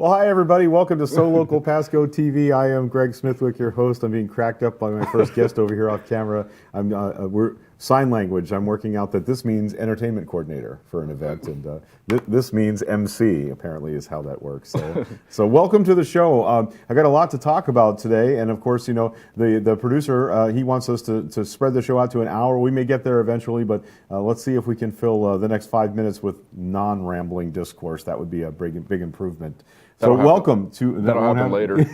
Well, hi, everybody. Welcome to So Local Pasco TV. I am Greg Smithwick, your host. I'm being cracked up by my first guest over here off camera. We're sign language. I'm working out that this means entertainment coordinator for an event, and this means MC, apparently, is how that works. So welcome to the show. I got a lot to talk about today, and of course, you know, the producer, he wants us to spread the show out to an hour. We may get there eventually, but let's see if we can fill the next 5 minutes with non-rambling discourse. That would be a big improvement. So welcome to that'll happen later.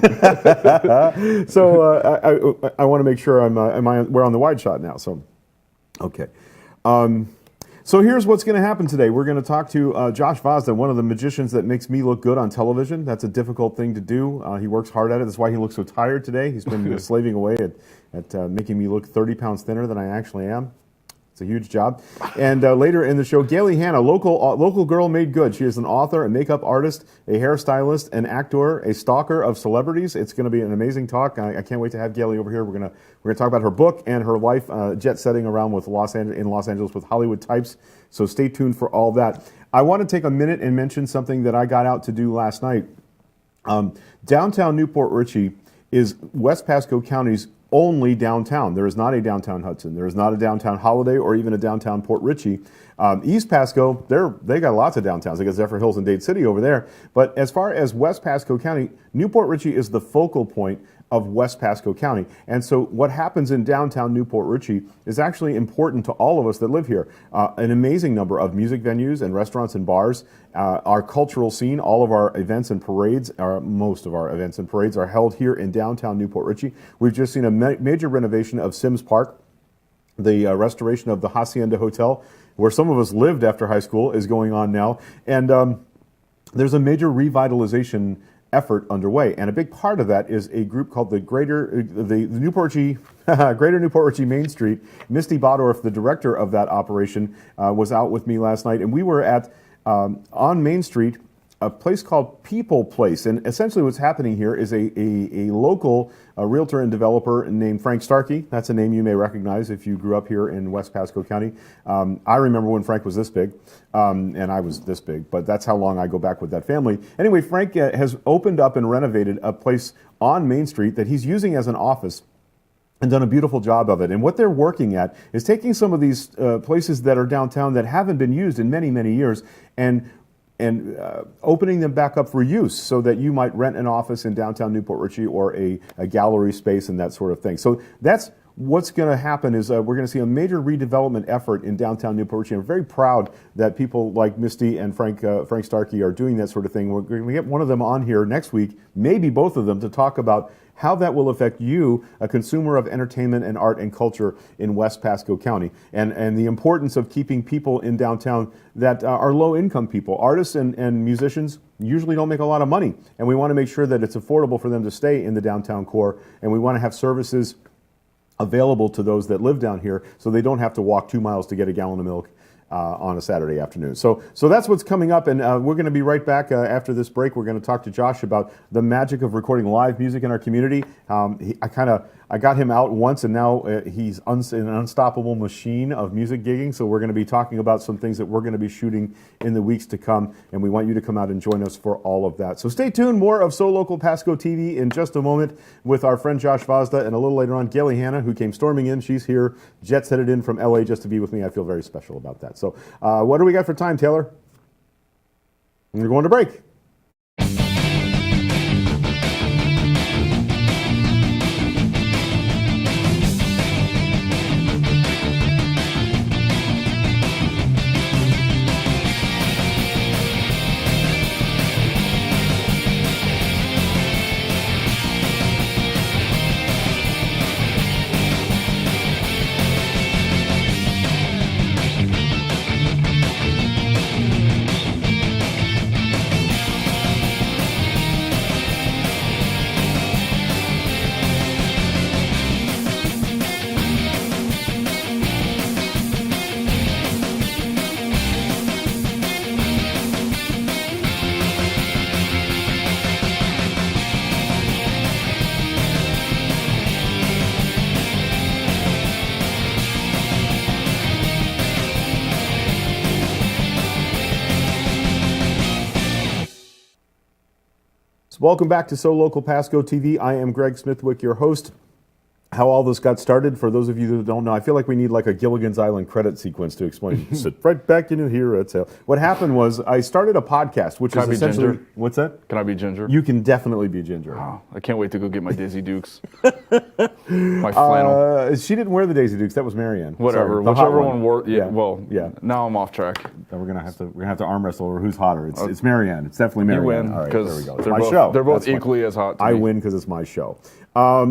So I want to make sure we're on the wide shot now. So okay. So here's what's going to happen today. We're going to talk to Josh Vozda, one of the magicians that makes me look good on television. That's a difficult thing to do. He works hard at it. That's why he looks so tired today. He's been slaving away at making me look 30 pounds thinner than I actually am. It's a huge job. And later in the show, Gaily Hanna, local girl made good. She is an author, a makeup artist, a hairstylist, an actor, a stalker of celebrities. It's going to be an amazing talk. I can't wait to have Gaily over here. We're going to talk about her book and her life jet setting around with Los Angeles with Hollywood types. So stay tuned for all that. I want to take a minute and mention something that I got out to do last night. Downtown Newport Richey is West Pasco County's only downtown. There is not a downtown Hudson. There is not a downtown Holiday or even a downtown Port Richey. East Pasco, they got lots of downtowns. They got Zephyr Hills and Dade City over there. But as far as West Pasco County, Newport Richey is the focal point of West Pasco County. And so what happens in downtown Newport Richey is actually important to all of us that live here. An amazing number of music venues and restaurants and bars. Our cultural scene, all of our events and parades, most of our events and parades are held here in downtown Newport Richey. We've just seen a major renovation of Sims Park. The restoration of the Hacienda Hotel, where some of us lived after high school, is going on now. And there's a major revitalization effort underway, and a big part of that is a group called the Greater Newport Richey Main Street. Misty Bodorf, the director of that operation, was out with me last night, and we were at on Main Street, a place called People Place. And essentially what's happening here is a local realtor and developer named Frank Starkey. That's a name you may recognize if you grew up here in West Pasco County. I remember when Frank was this big, and I was this big, but that's how long I go back with that family. Anyway, Frank has opened up and renovated a place on Main Street that he's using as an office and done a beautiful job of it. And what they're working at is taking some of these places that are downtown that haven't been used in many, many years and opening them back up for use so that you might rent an office in downtown Newport Richey or a gallery space and that sort of thing. So that's what's going to happen is we're going to see a major redevelopment effort in downtown Newport Richey. I'm very proud that people like Misty and Frank Starkey are doing that sort of thing. We're going to get one of them on here next week, maybe both of them, to talk about how that will affect you, a consumer of entertainment and art and culture in West Pasco County, and the importance of keeping people in downtown that are low-income people. Artists and musicians usually don't make a lot of money, and we want to make sure that it's affordable for them to stay in the downtown core, and we want to have services available to those that live down here so they don't have to walk 2 miles to get a gallon of milk on a Saturday afternoon. So that's what's coming up, and we're going to be right back after this break. We're going to talk to Josh about the magic of recording live music in our community. I got him out once, and now he's an unstoppable machine of music gigging. So we're going to be talking about some things that we're going to be shooting in the weeks to come, and we want you to come out and join us for all of that. So stay tuned. More of So Local Pasco TV in just a moment with our friend Josh Vozda, and a little later on, Gaily Hanna, who came storming in. She's here, jet-setted in from LA just to be with me. I feel very special about that. So what do we got for time, Taylor? We're going to break. Welcome back to So Local Pasco TV. I am Greg Smithwick, your host. How all this got started, for those of you that don't know, I feel like we need like a Gilligan's Island credit sequence to explain. Sit right back in here. What happened was I started a podcast, which is essentially... Ginger? What's that? Can I be Ginger? You can definitely be Ginger. Oh, I can't wait to go get my Daisy Dukes. My flannel. She didn't wear the Daisy Dukes. That was Marianne. Whatever. Sorry, Whichever one wore. Yeah. Well. Yeah. Now I'm off track. We're gonna have to arm wrestle over who's hotter. It's Marianne. It's definitely Marianne. You win. All right, there we go. It's they're my both, show. They're both That's equally as hot. I win because it's my show.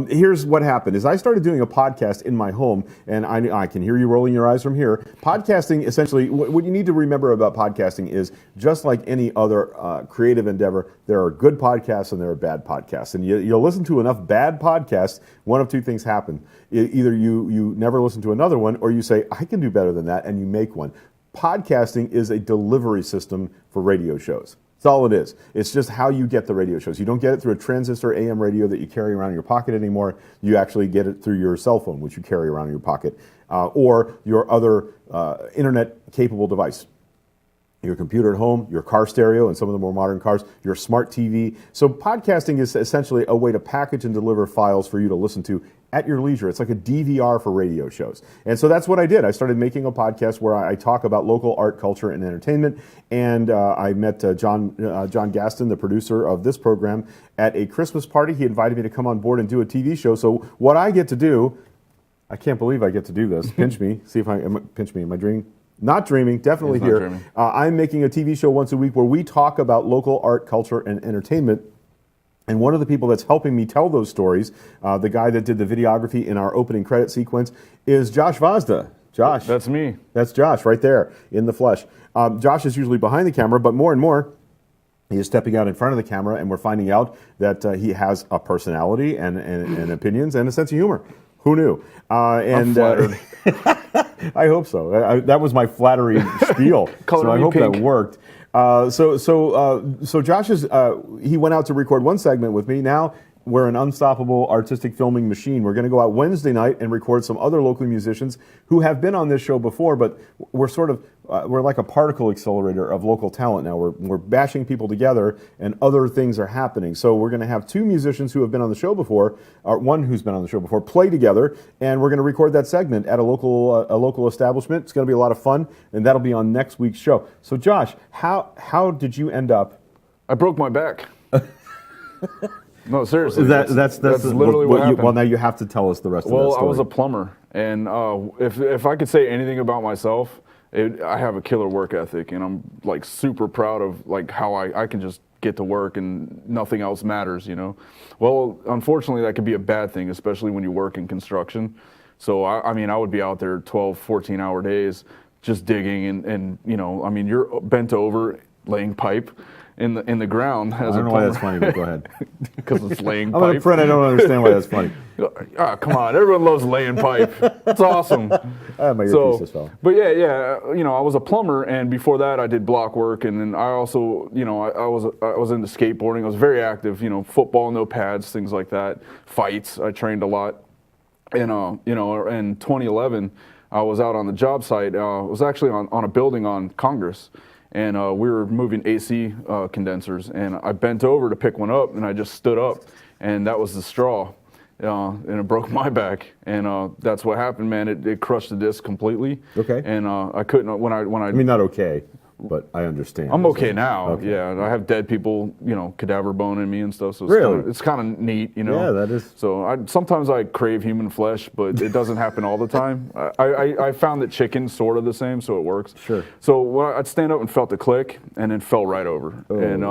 Here's what happened: is I started doing a podcast in my home, and I can hear you rolling your eyes from here. Podcasting, essentially, what you need to remember about podcasting is just like any other creative endeavor, there are good podcasts and there are bad podcasts. And you'll listen to enough bad podcasts, one of two things happen. Either you never listen to another one, or you say, I can do better than that, and you make one. Podcasting is a delivery system for radio shows. That's all it is. It's just how you get the radio shows. You don't get it through a transistor AM radio that you carry around in your pocket anymore. You actually get it through your cell phone, which you carry around in your pocket, or your other internet-capable device. Your computer at home, your car stereo, and some of the more modern cars, your smart TV. So podcasting is essentially a way to package and deliver files for you to listen to at your leisure. It's like a DVR for radio shows. And so that's what I did. I started making a podcast where I talk about local art, culture, and entertainment. And I met John Gaston, the producer of this program, at a Christmas party. He invited me to come on board and do a TV show. So what I get to do, I can't believe I get to do this. Pinch me. See if pinch me. Am I dreaming? Not dreaming, definitely here. Dreaming. I'm making a TV show once a week where we talk about local art, culture, and entertainment. And one of the people that's helping me tell those stories, the guy that did the videography in our opening credit sequence, is Josh Vozda. Josh. That's me. That's Josh right there in the flesh. Josh is usually behind the camera, but more and more, he is stepping out in front of the camera, and we're finding out that he has a personality and opinions and a sense of humor. Who knew? I'm flattered. I hope so. That was my flattery spiel. So I hope pink. that worked. So Josh he went out to record one segment with me. Now we're an unstoppable artistic filming machine. We're going to go out Wednesday night and record some other local musicians who have been on this show before, but we're sort of we're like a particle accelerator of local talent now. We're bashing people together, and other things are happening. So we're going to have two musicians who have been on the show before, or one who's been on the show before, play together, and we're going to record that segment at a local establishment. It's going to be a lot of fun, and that'll be on next week's show. So Josh, how did you end up? I broke my back. No, seriously. That's literally what happened. Well, now you have to tell us the rest of that story. Well, I was a plumber, and if I could say anything about myself, I have a killer work ethic, and I'm like super proud of like how I can just get to work and nothing else matters, you know. Well, unfortunately, that could be a bad thing, especially when you work in construction. So I mean, I would be out there 12, 14-hour days just digging, and you know, I mean, you're bent over laying pipe in the ground. I don't know why that's funny, but go ahead. Because it's laying I'm pipe. a friend. I don't understand why that's funny. Come on, everyone loves laying pipe. It's awesome. I have my earpiece as well. But yeah, you know, I was a plumber, and before that, I did block work, and then I also, you know, I was into skateboarding. I was very active. You know, football, no pads, things like that. Fights. I trained a lot. And you know, in 2011, I was out on the job site. I was actually on a building on Congress. And we were moving AC condensers, and I bent over to pick one up, and I just stood up, and that was the straw, and it broke my back, and that's what happened, man. It crushed the disc completely. Okay. And I couldn't when I. I mean, not okay, but I understand. I'm okay now. Okay. Yeah, and I have dead people, you know, cadaver bone in me and stuff. So it's kind of neat, you know. Yeah, that is. So sometimes I crave human flesh, but it doesn't happen all the time. I found that chicken's sort of the same, so it works. Sure. So I'd stand up and felt the click, and then fell right over. Oh. And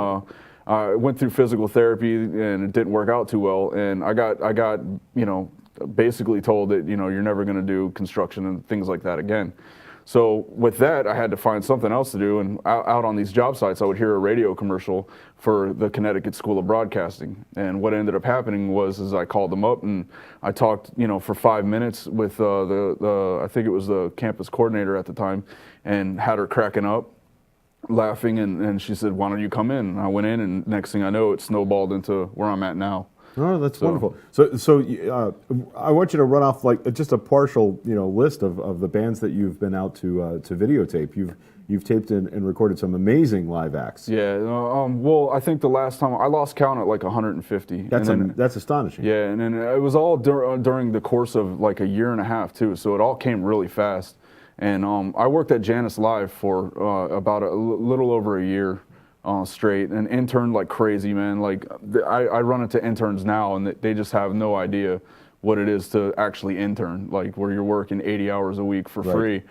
I went through physical therapy, and it didn't work out too well. And I got you know, basically told that, you know, you're never going to do construction and things like that again. So with that, I had to find something else to do, and out on these job sites, I would hear a radio commercial for the Connecticut School of Broadcasting. And what ended up happening was I called them up, and I talked, you know, for 5 minutes with I think it was the campus coordinator at the time, and had her cracking up, laughing, and she said, "Why don't you come in?" And I went in, and next thing I know, it snowballed into where I'm at now. Oh, that's wonderful. So I want you to run off like just a partial, you know, list of the bands that you've been out to videotape. you've taped and recorded some amazing live acts. Yeah, well, I think the last time I lost count at like 150. That's astonishing. Yeah, and then it was all during the course of like a year and a half too, so it all came really fast. And I worked at Janus Live for about a little over a year straight, and interned like crazy, man. Like I run into interns now, and they just have no idea what it is to actually intern, like where you're working 80 hours a week for free.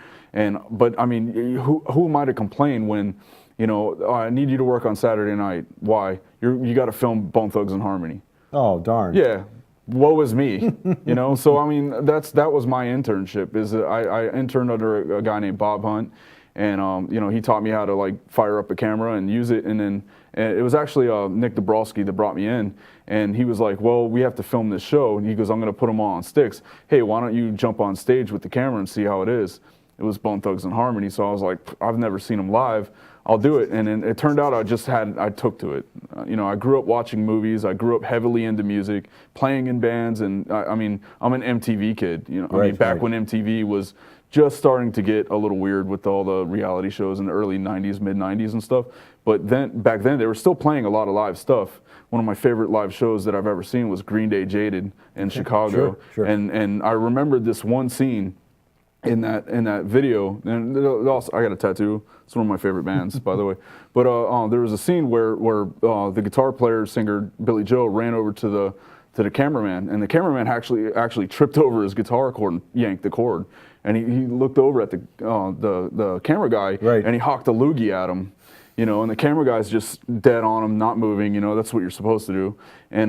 But I mean, who am I to complain when, you know, oh, I need you to work on Saturday night. Why? You got to film Bone Thugs and Harmony. Oh, darn. Yeah. Woe is me, you know. So I mean, that was my internship. Is that I interned under a guy named Bob Hunt, and you know, he taught me how to like fire up a camera and use it. And then it was actually Nick Dabrowski that brought me in, and he was like, "Well, we have to film this show." And he goes, "I'm going to put them all on sticks. Hey, why don't you jump on stage with the camera and see how it is?" It was Bone Thugs and Harmony. So I was like, I've never seen them live. I'll do it. And then it turned out I took to it. You know, I grew up watching movies. I grew up heavily into music, playing in bands. And I mean, I'm an MTV kid. You know, I mean, back when MTV was just starting to get a little weird with all the reality shows in the early 90s, mid 90s and stuff. But then back then they were still playing a lot of live stuff. One of my favorite live shows that I've ever seen was Green Day Jaded in Chicago. Sure. And I remembered this one scene in that video, and also I got a tattoo. It's one of my favorite bands, by the way. But there was a scene where the guitar player, singer Billy Joe ran over to the cameraman, and the cameraman actually tripped over his guitar cord and yanked the cord. And he looked over at the camera guy, and he hawked a loogie at him. You know, and the camera guy's just dead on him, not moving. You know, that's what you're supposed to do. And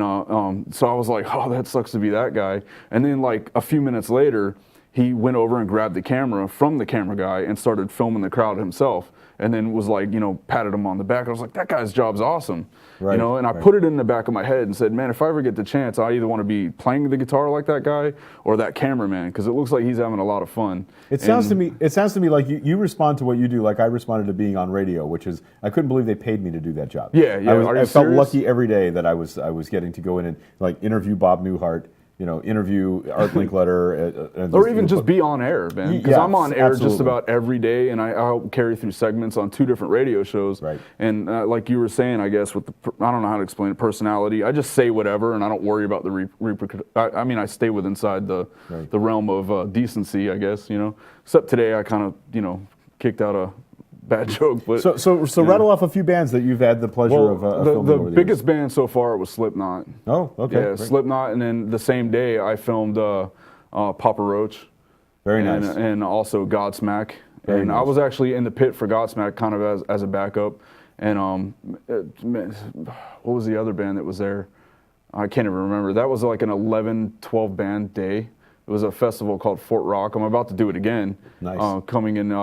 so I was like, oh, that sucks to be that guy. And then like a few minutes later, he went over and grabbed the camera from the camera guy and started filming the crowd himself. And then was like, you know, patted him on the back. I was like, that guy's job's awesome. You know, and I put it in the back of my head and said, man, if I ever get the chance, I either want to be playing the guitar like that guy or that cameraman, because it looks like he's having a lot of fun. It sounds to me like you respond to what you do like I responded to being on radio, which is I couldn't believe they paid me to do that job. Yeah. I felt lucky every day that I was getting to go in and like interview Bob Newhart. You know, interview Art Linkletter. Or even just be on air, man. Because I'm on air just about every day, and I'll carry through segments on 2 different radio shows. Right. And like you were saying, I guess, with I don't know how to explain it, personality, I just say whatever, and I don't worry about the I mean, I stay inside the realm of decency, I guess, you know. Except today, I kind of, you know, kicked out a bad joke. But so rattle off a few bands that you've had the pleasure of filming the over the biggest years. band so far was Slipknot. Oh, okay. Yeah, Slipknot, and then the same day I filmed Papa Roach. Very nice. And also Godsmack. Very and nice. I was actually in the pit for Godsmack kind of as a backup. And what was the other band that was there? I can't even remember. That was like an 11, 12 band day. It was a festival called Fort Rock. I'm about to do it again. Nice. Coming in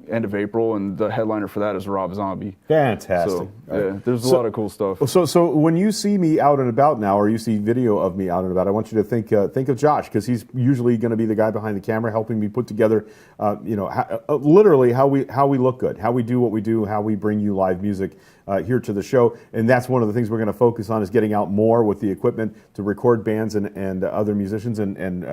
end of April, and the headliner for that is Rob Zombie. Fantastic. So, yeah, there's a lot of cool stuff. So when you see me out and about now, or you see video of me out and about, I want you to think of Josh, because he's usually going to be the guy behind the camera helping me put together, literally how we look good, how we do what we do, how we bring you live music here to the show. And that's one of the things we're going to focus on, is getting out more with the equipment to record bands and other musicians and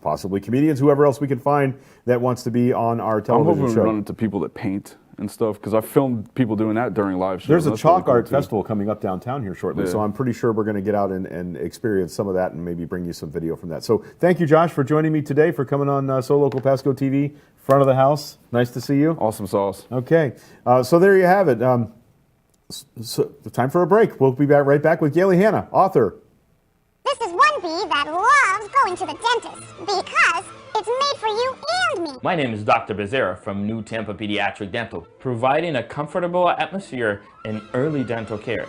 possibly comedians, whoever else we can find that wants to be on our television I'm hoping show. we run into people that paint and stuff, because I filmed people doing that during live shows. There's a That's chalk really cool art too. festival coming up downtown here shortly, so I'm pretty sure we're going to get out and experience some of that and maybe bring you some video from that. So thank you, Josh, for joining me today, for coming on So Local Pasco TV, front of the house. Nice to see you. Awesome sauce. Okay, so there you have it. So time for a break. We'll be right back with Gaily Hanna, author. This is one bee that loves going to the dentist because it's made for you and me. My name is Dr. Becerra from New Tampa Pediatric Dental, providing a comfortable atmosphere in early dental care.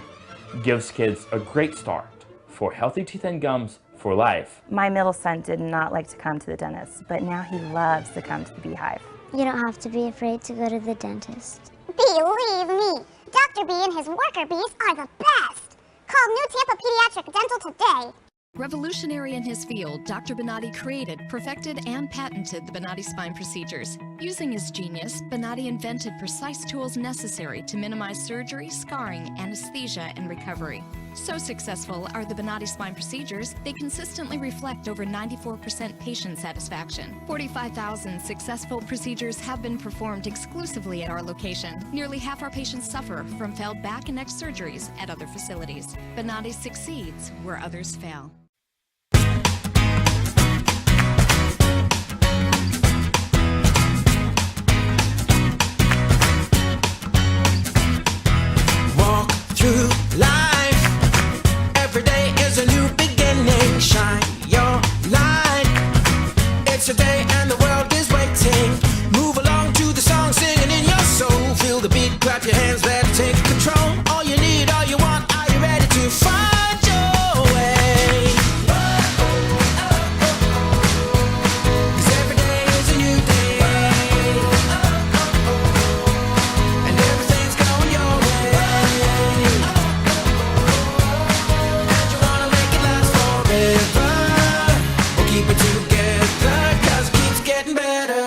Gives kids a great start for healthy teeth and gums for life. My middle son did not like to come to the dentist, but now he loves to come to the Beehive. You don't have to be afraid to go to the dentist. Believe me, Dr. B and his worker bees are the best. Call New Tampa Pediatric Dental today. Revolutionary in his field, Dr. Bonatti created, perfected, and patented the Bonatti spine procedures. Using his genius, Bonatti invented precise tools necessary to minimize surgery, scarring, anesthesia, and recovery. So successful are the Bonati spine procedures, they consistently reflect over 94% patient satisfaction. 45,000 successful procedures have been performed exclusively at our location. Nearly half our patients suffer from failed back and neck surgeries at other facilities. Bonati succeeds where others fail. Walk through life. Every day is a new beginning. Shine your light. It's a day and the world is waiting. Move along to the song, singing in your soul. Feel the beat, clap your hands, let's take control. All you need, all you want, are you ready to find your way? 'Cause every day is a new day. And everything's going your way. And you wanna make it last forever. We'll keep it together, 'cause it keeps getting better.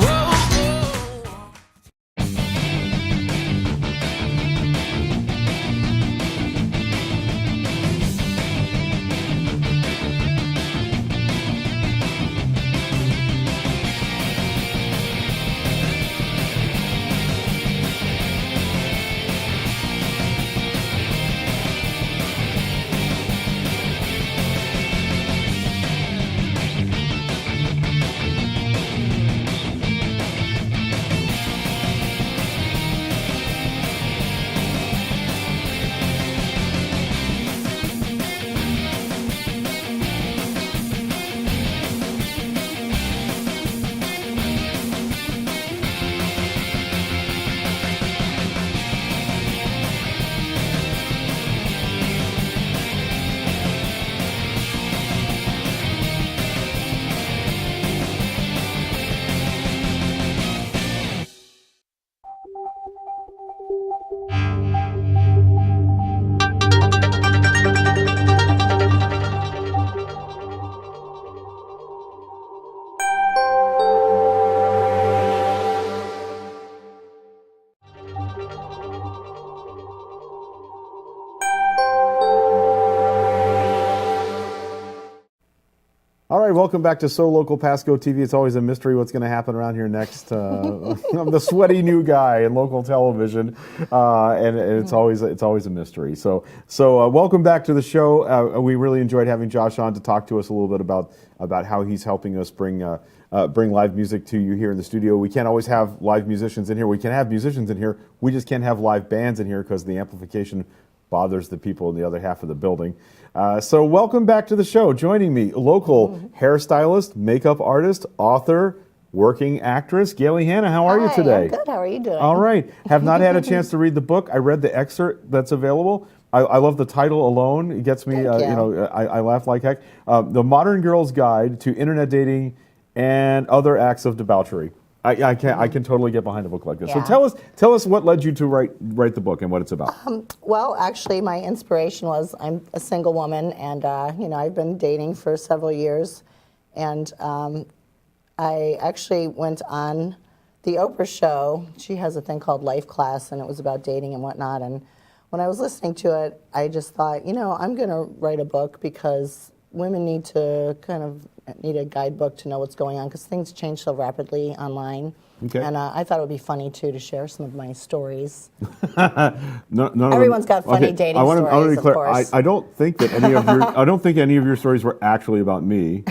Whoa, whoa. All right, welcome back to So Local Pasco TV. It's always a mystery what's going to happen around here next. I'm the sweaty new guy in local television, and it's always a mystery. So welcome back to the show. We really enjoyed having Josh on to talk to us a little bit about how he's helping us bring live music to you here in the studio. We can't always have live musicians in here. We can have musicians in here. We just can't have live bands in here because the amplification bothers the people in the other half of the building. So welcome back to the show. Joining me, local hairstylist, makeup artist, author, working actress, Gaily Hanna. How are you today? I'm good. How are you doing? All right. Have not had a chance to read the book. I read the excerpt that's available. I love the title alone. It gets me, Thank you. I laugh like heck. The Modern Girl's Guide to Internet Dating and Other Acts of Debauchery. I can totally get behind a book like this. Yeah. So tell us what led you to write the book and what it's about. Well, actually, my inspiration was I'm a single woman, and I've been dating for several years, and I actually went on the Oprah show. She has a thing called Life Class, and it was about dating and whatnot. And when I was listening to it, I just thought, I'm going to write a book because women need a guidebook to know what's going on because things change so rapidly online. Okay. And I thought it would be funny too to share some of my stories. No, Everyone's got funny dating I want to stories, be clear. of course. I don't think that any of your stories were actually about me.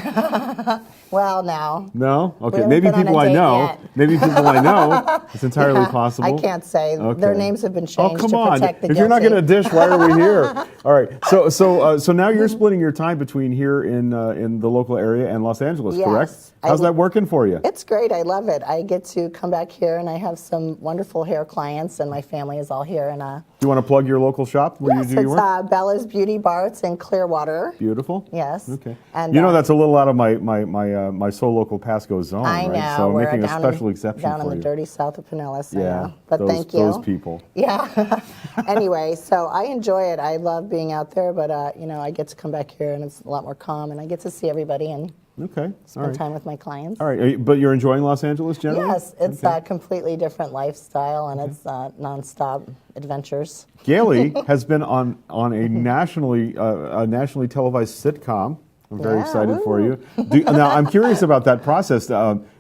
Well, now. No? We Okay. haven't Maybe been on a people I date know. yet. Maybe people I know. It's entirely possible. I can't say. Okay. Their names have been Oh, changed come to on. protect the If guilty. you're not going to dish, why are we here? All right. So now you're splitting your time between here in the local area and Los Angeles, Yes. correct? How's that working for you? It's great. I love it. I get to come back here, and I have some wonderful hair clients, and my family is all here. And Do you want to plug your local shop where yes, you do your work? it's Bella's Beauty Bar. It's in Clearwater. Beautiful. Yes. Okay. And that's a little out of my So Local Pasco zone, I right? know. So we're making a down special in, exception down for in the you. dirty south of Pinellas. I Yeah. know. But those, thank you. Those people. Yeah. Anyway, so I enjoy it. I love being out there, but I get to come back here, and it's a lot more calm, and I get to see everybody and Okay. All spend right. time with my clients. All right. But you're enjoying Los Angeles generally? Yes, it's Okay. a completely different lifestyle, and it's nonstop adventures. Gaily has been on a nationally televised sitcom. I'm very Yeah, excited for woo. you. Now, I'm curious about that process.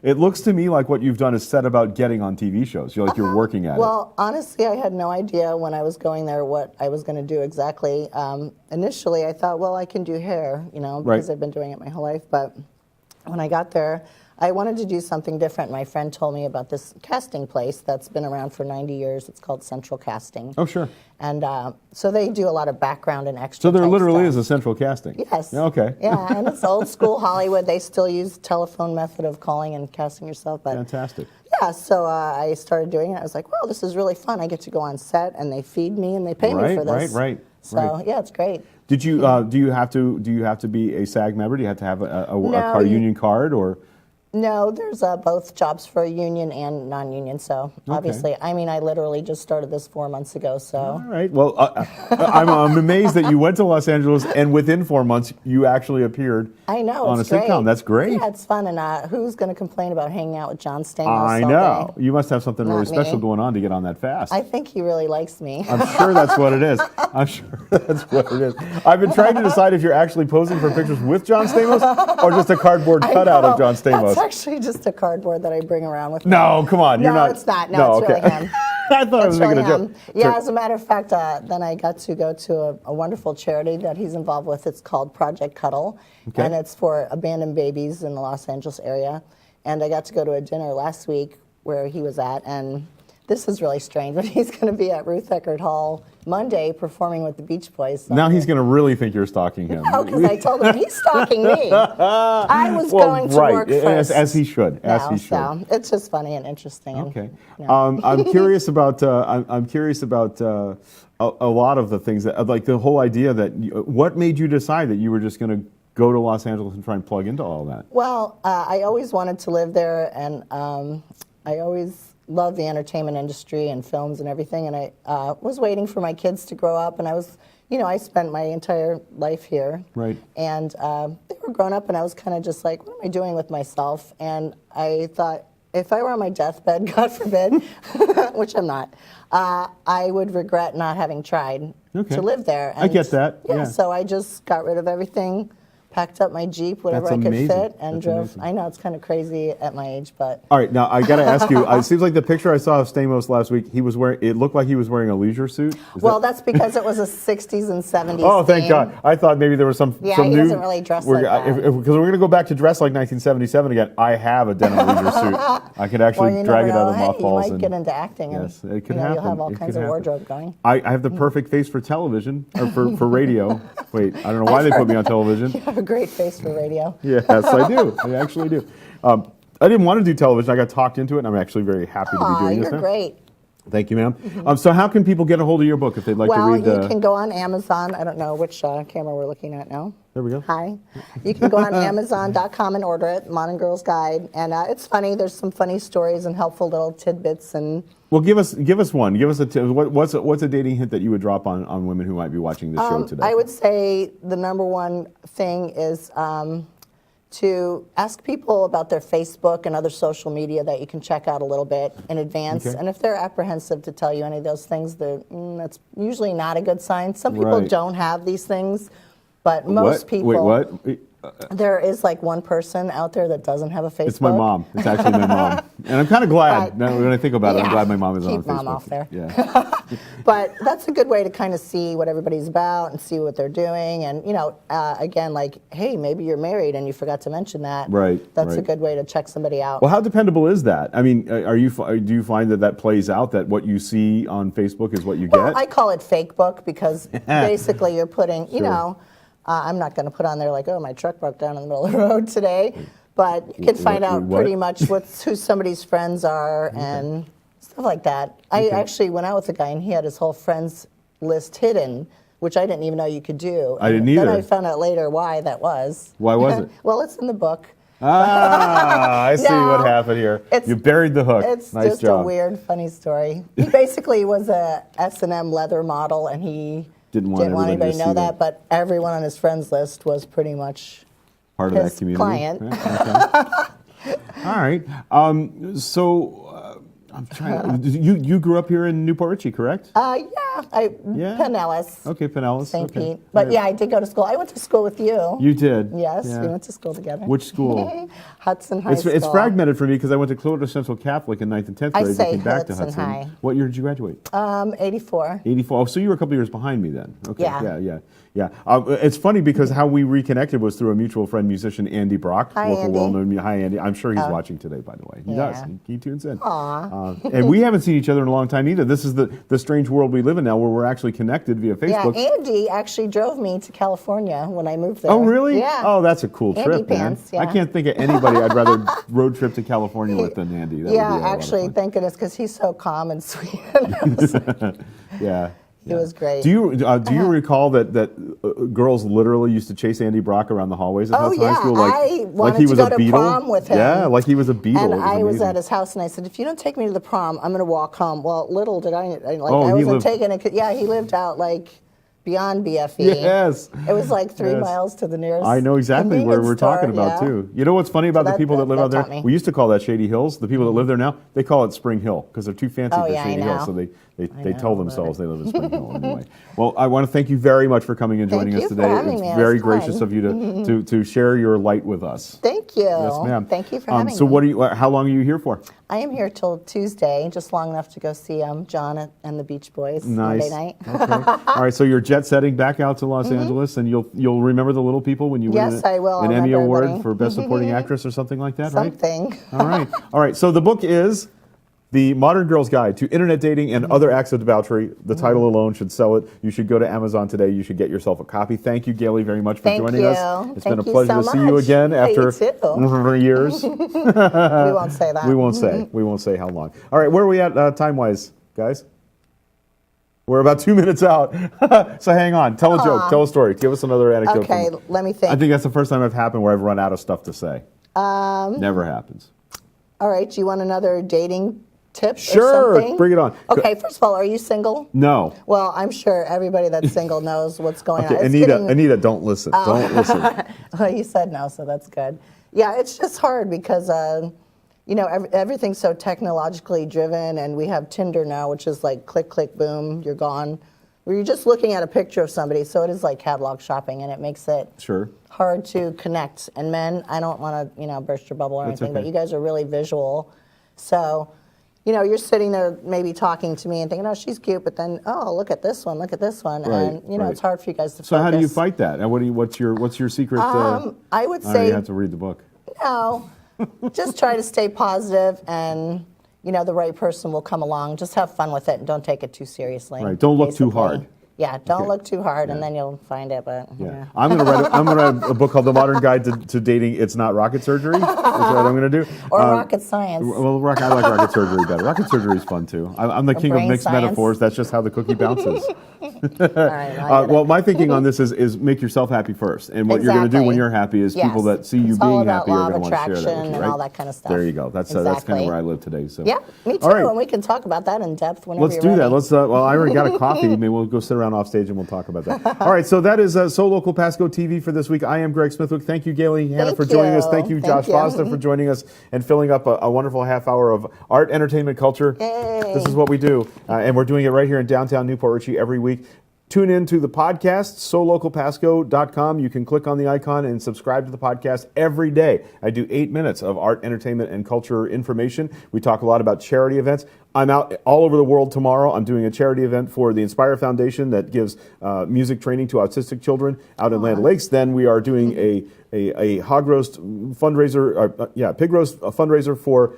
It looks to me like what you've done is set about getting on TV shows. You're working at it. Well, honestly, I had no idea when I was going there what I was going to do exactly. Initially, I thought, well, I can do hair, because Right. I've been doing it my whole life. But when I got there, I wanted to do something different. My friend told me about this casting place that's been around for 90 years. It's called Central Casting. Oh, sure. And so they do a lot of background and extra. So there type literally stuff. is a central casting. Yes. Okay. Yeah, and it's old school Hollywood. They still use telephone method of calling and casting yourself. But Fantastic. yeah, so I started doing it. I was like, well, this is really fun. I get to go on set, and they feed me, and they pay me for this. Right. So yeah, it's great. Did you do you have to be a SAG member? Do you have to have a you- union card or? No, there's both jobs for union and non-union. So obviously, I literally just started this 4 months ago. So All right. Well, I'm amazed that you went to Los Angeles and within 4 months you actually appeared. I know on it's a sitcom. great. That's great. Yeah, it's fun. And who's going to complain about hanging out with John Stamos? I all know. day? You must have something really Not me. special going on to get on that fast. I think he really likes me. I'm sure that's what it is. I'm sure that's what it is. I've been trying to decide if you're actually posing for pictures with John Stamos or just a cardboard cutout of John Stamos. That's actually just a cardboard that I bring around with me. No, come on. You're No, not. it's not. No, it's okay. really him. I thought I was It's making really a joke. him. Yeah, Sure. as a matter of fact, then I got to go to a wonderful charity that he's involved with. It's called Project Cuddle, Okay. and it's for abandoned babies in the Los Angeles area. And I got to go to a dinner last week where he was at, and this is really strange, but he's going to be at Ruth Eckerd Hall Monday performing with the Beach Boys. Now he's going to really think you're stalking him. No, because I told him he's stalking me. I was going to work first. as he should. As No, he should. so it's just funny and interesting. and, Okay. you know. I'm curious about. I'm curious about a lot of the things that, like the whole idea that. What made you decide that you were just going to go to Los Angeles and try and plug into all that? Well, I always wanted to live there, and I always loved the entertainment industry and films and everything. And I was waiting for my kids to grow up, and I spent my entire life here. Right. And they were grown up, and I was kind of just like, what am I doing with myself? And I thought, if I were on my deathbed, God forbid, which I'm not, I would regret not having tried Okay. to live there. I get that, Yeah, yeah. so I just got rid of everything, packed up my Jeep, whatever That's I could amazing. fit, and That's drove. amazing. I know it's kind of crazy at my age, but All right, now I got to ask you. It seems like the picture I saw of Stamos last week. He was wearing. It looked like he was wearing a leisure suit. Is well, that- that's because it was a 60s and 70s. Oh, thank theme. God! I thought maybe there was some. Yeah, some he new, doesn't really dress like that. Because we're going to go back to dress like 1977 again. I have a denim leisure suit. I could actually Well, you drag it never out of the know. Hey, mothballs. you might get into acting, Yes, and it could you'll happen. have all It kinds could of happen. wardrobe going. I have the perfect face for television or for radio. Wait, I don't know why they put me on television. You have a great face for radio. Yes, I do. I actually do. I didn't want to do television. I got talked into it, and I'm actually very happy to be Aw, doing this you're now. great. Thank you, ma'am. So how can people get a hold of your book if they'd like Well, to read the... you can go on Amazon. I don't know which camera we're looking at now. There we go. Hi. You can go on Amazon.com and order it, Modern Girls Guide. And it's funny. There's some funny stories and helpful little tidbits. And Well, give us one. Give us what's a dating hint that you would drop on women who might be watching this show today? I would say the number one thing is to ask people about their Facebook and other social media that you can check out a little bit in advance. Okay. And if they're apprehensive to tell you any of those things, that's usually not a good sign. Some people Right. don't have these things, but most What? people. Wait, what? There is like one person out there that doesn't have a Facebook. It's my mom. It's actually my mom. And I'm kind of glad. But- Now, when I think about it, I'm Yeah. glad my mom is on Keep Facebook. mom off there. Yeah. But that's a good way to kind of see what everybody's about and see what they're doing. And, again, like, hey, maybe you're married and you forgot to mention that. Right, That's a right. good way to check somebody out. Well, how dependable is that? I mean, do you find that plays out, that what you see on Facebook is what you Well, get? I call it fake book because basically you're putting, Sure. I'm not going to put on there like, oh, my truck broke down in the middle of the road today. But you can find out what? pretty much who somebody's friends are and stuff like that. I actually went out with a guy and he had his whole friends list hidden, which I didn't even know you could do. I didn't And Then either. I found out later why that was. Why was it? Well, it's in the book. I see No, what happened here. it's- You buried the hook. It's nice just job. a weird, funny story. He basically was a S&M leather model, and he Didn't want everybody anybody to to know see that. But everyone on his friends list was pretty much Part of that his community. client. Yeah, okay. All right. I'm trying. You grew up here in Newport Richey, correct? Yeah, Pinellas. Okay, Pinellas. St. Okay. Pete. But Right. yeah, I did go to school. I went to school with you. You did. Yes, Yeah. we went to school together. Which school? Hudson High School. It's fragmented for me because I went to Clearwater Central Catholic in 9th and 10th I grade. say and came back to Hudson Hudson. High. What year did you graduate? 84. 84. Oh, so you were a couple years behind me then. Okay. Yeah. Yeah. It's funny because how we reconnected was through a mutual friend, musician Andy Brock. Hi, local Andy. well-known. Hi, Andy. I'm sure he's watching today, by the way. He does. Yeah. He tunes in. Aw. And we haven't seen each other in a long time either. This is the strange world we live in now where we're actually connected via Facebook. Yeah, Andy actually drove me to California when I moved there. Oh, really? Yeah. Oh, that's a cool Andy trip, pants, man. yeah. I can't think of anybody I'd rather road trip to California with than Andy. That would be a lot of actually, fun. thank goodness, because he's so calm and sweet. Yeah. It was great. Do you recall that girls literally used to chase Andy Brock around the hallways at Hudson High School I wanted like he to was go a to Beatle? prom with him. Yeah, like he was a Beatle. And It was I was amazing. at his house, and I said, if you don't take me to the prom, I'm going to walk home. Well, little did I he wasn't lived- taking it. Yeah, he lived out like beyond BFE. Yes. It was like 3 Yes. miles to the nearest. I know exactly where convenience we're talking store, about yeah. too. You know what's funny about the that- people that live that out there? taught me. We used to call that Shady Hills. The people that live there now, they call it Spring Hill because they're too fancy Oh, for yeah, I Shady Hill. know. So they I tell know, themselves they live in Spring Hill anyway. Well, I want to thank you very much for coming and Thank joining us you for today. having It's me. It very was gracious fun. of you to share your light with us. Thank you. Yes, ma'am. Thank you for having So me. how long are you here for? I am here till Tuesday, just long enough to go see John and the Beach Boys Nice. Monday night. Okay. All right. So you're jet setting back out to Los Angeles, and you'll remember the little people when you win Yes, I will. an I'll Emmy remember Award everybody. for Best Supporting Actress or something like that, right? Something. All right. All right. So the book is The Modern Girl's Guide to Internet Dating and Other Acts of Debauchery. The title alone should sell it. You should go to Amazon today. You should get yourself a copy. Thank you, Gaily, very much for Thank joining you. us. It's Thank been a you pleasure so to see you much. again Yeah, you after too. years. We won't say that. We won't say. We won't say how long. All right. Where are we at time-wise, guys? We're about 2 minutes out. So hang on. Tell a joke. Tell a story. Give us another anecdote. Okay, let me think. I think that's the first time I've happened where I've run out of stuff to say. Never happens. All right, do you want another dating tip Sure, or something? bring it on. Okay, first of all, are you single? No. Well, I'm sure everybody that's single knows what's going Okay, on. It's Anita, don't listen. Don't listen. Well, you said no, so that's good. Yeah, it's just hard because, everything's so technologically driven, and we have Tinder now, which is like click, click, boom, you're gone. Where you're just looking at a picture of somebody, so it is like catalog shopping, and it makes it Sure. hard to connect. And men, I don't want to, burst your bubble or That's anything, but okay. you guys are really visual. So, you're sitting there maybe talking to me and thinking, oh, she's cute, but then, oh, look at this one, Right, and right. it's hard for you guys to focus. So how do you fight that? And what's your secret? I would Oh, say you have to read the book. no, just try to stay positive, and the right person will come along. Just have fun with it and don't take it too seriously. Right, don't look too basically. hard. Yeah, don't Okay. look too hard, and Yeah. then you'll find it. But Yeah. I'm gonna write a book called The Modern Guide to Dating. It's Not Rocket Surgery. That's what I'm gonna do. or rocket science. Well, I like rocket surgery better. Rocket surgery is fun too. I'm the king of brain mixed science. metaphors. That's just how the cookie bounces. All right, I get it. Well, my thinking on this is make yourself happy first, and what you're going to do when Exactly. you're happy is Yes. people that see you It's all being about happy law are of going to want to share that with attraction you, and right? all that kind of stuff. There you go. That's kind of Exactly. where I live today. So Yeah, me too. All right. And we can talk about that in depth whenever Let's you're do that. ready. Let's. Well, I already got a coffee. Maybe we'll go sit around off stage and we'll talk about that. All right. So that is So Local Pasco TV for this week. I am Greg Smithwick. Thank you, Gaily Hanna, Thank for joining us. you. Thank you, Thank Josh you. Vozda, for joining us and filling up a wonderful half hour of art, entertainment, culture. Yay. This is what we do, and we're doing it right here in downtown Newport Richey every week. Tune in to the podcast, solocalpasco.com. You can click on the icon and subscribe to the podcast every day. I do 8 minutes of art, entertainment, and culture information. We talk a lot about charity events. I'm out all over the world tomorrow. I'm doing a charity event for the Inspire Foundation that gives music training to autistic children out in Land Lakes. Then we are doing a hog roast fundraiser, pig roast fundraiser for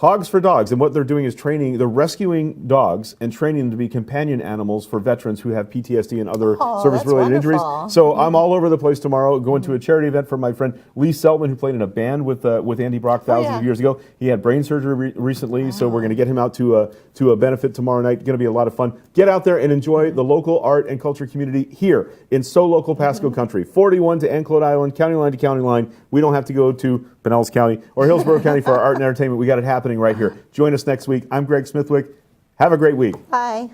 Hogs for Dogs, and what they're doing is they're rescuing dogs and training them to be companion animals for veterans who have PTSD and other service-related injuries. wonderful. So I'm all over the place tomorrow, going to a charity event for my friend Lee Seltman, who played in a band with Andy Brock thousands of years ago. He had brain surgery recently, so we're going to get him out to a benefit tomorrow night. Going to be a lot of fun. Get out there and enjoy the local art and culture community here in So Local Pasco Country. 41 to Anclote Island, county line to county line. We don't have to go to Pinellas County or Hillsborough County for our art and entertainment. We got it happening right here. Join us next week. I'm Greg Smithwick. Have a great week. Bye.